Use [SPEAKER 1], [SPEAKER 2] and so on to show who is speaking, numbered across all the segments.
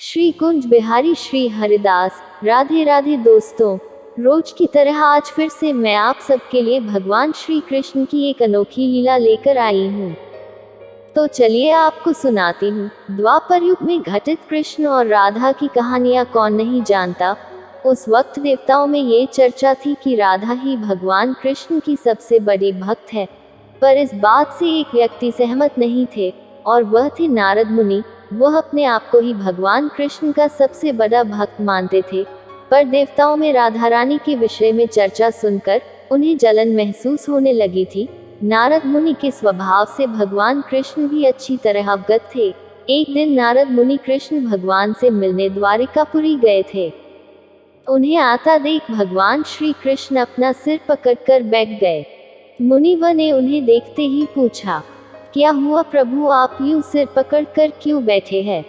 [SPEAKER 1] श्री कुंज बिहारी श्री हरिदास। राधे राधे दोस्तों, रोज की तरह आज फिर से मैं आप सबके लिए भगवान श्री कृष्ण की एक अनोखी लीला लेकर आई हूँ। तो चलिए आपको सुनाती हूँ। द्वापर युग में घटित कृष्ण और राधा की कहानियाँ कौन नहीं जानता। उस वक्त देवताओं में ये चर्चा थी कि राधा ही भगवान कृष्ण की सबसे बड़ी भक्त है, पर इस बात से एक व्यक्ति सहमत नहीं थे और वह थे नारद मुनि। वह अपने आप को ही भगवान कृष्ण का सबसे बड़ा भक्त मानते थे, पर देवताओं में राधा रानी के विषय में चर्चा सुनकर उन्हें जलन महसूस होने लगी थी। नारद मुनि के स्वभाव से भगवान कृष्ण भी अच्छी तरह अवगत थे। एक दिन नारद मुनि कृष्ण भगवान से मिलने द्वारिकापुरी गए थे। उन्हें आता देख भगवान श्री कृष्ण अपना सिर पकड़कर बैठ गए। मुनिवर ने उन्हें देखते ही पूछा, क्या हुआ प्रभु, आप यूं सिर पकड़कर क्यों बैठे हैं?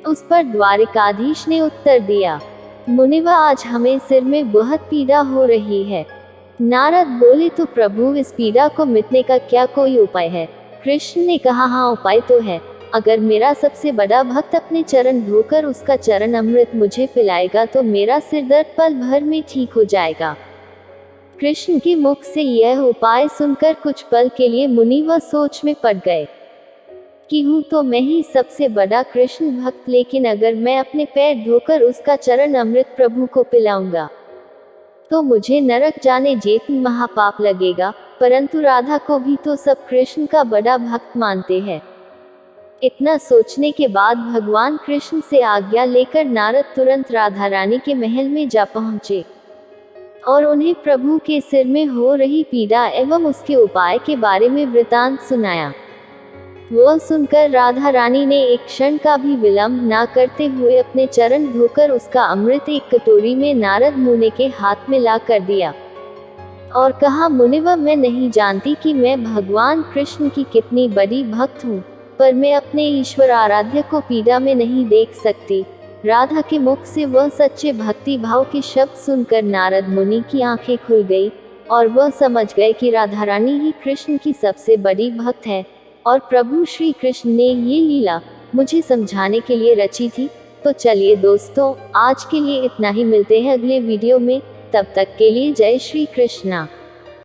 [SPEAKER 1] उस पर द्वारिकाधीश ने उत्तर दिया, मुनिवर आज हमें सिर में बहुत पीड़ा हो रही है। नारद बोले, तो प्रभु इस पीड़ा को मिटने का क्या कोई उपाय है? कृष्ण ने कहा, हाँ उपाय तो है। अगर मेरा सबसे बड़ा भक्त अपने चरण धोकर उसका चरण अमृत मुझे पिलाएगा तो मेरा सिर दर्द पल भर में ठीक हो जाएगा। कृष्ण के मुख से यह उपाय सुनकर कुछ पल के लिए मुनिवर सोच में पड़ गए कि हूँ तो मैं ही सबसे बड़ा कृष्ण भक्त, लेकिन अगर मैं अपने पैर धोकर उसका चरण अमृत प्रभु को पिलाऊंगा तो मुझे नरक जाने जैसा महापाप लगेगा। परंतु राधा को भी तो सब कृष्ण का बड़ा भक्त मानते हैं। इतना सोचने के बाद भगवान कृष्ण से आज्ञा लेकर नारद तुरंत राधा रानी के महल में जा पहुँचे और उन्हें प्रभु के सिर में हो रही पीड़ा एवं उसके उपाय के बारे में वृतांत सुनाया। वह सुनकर राधा रानी ने एक क्षण का भी विलंब न करते हुए अपने चरण धोकर उसका अमृत एक कटोरी में नारद मुनि के हाथ में ला कर दिया और कहा, मुनिवर मैं नहीं जानती कि मैं भगवान कृष्ण की कितनी बड़ी भक्त हूँ, पर मैं अपने ईश्वर आराध्य को पीड़ा में नहीं देख सकती। राधा के मुख से वह सच्चे भक्ति भाव के शब्द सुनकर नारद मुनि की आंखें खुल गई और वह समझ गए कि राधा रानी ही कृष्ण की सबसे बड़ी भक्त है और प्रभु श्री कृष्ण ने ये लीला मुझे समझाने के लिए रची थी। तो चलिए दोस्तों, आज के लिए इतना ही। मिलते हैं अगले वीडियो में, तब तक के लिए जय श्री कृष्णा।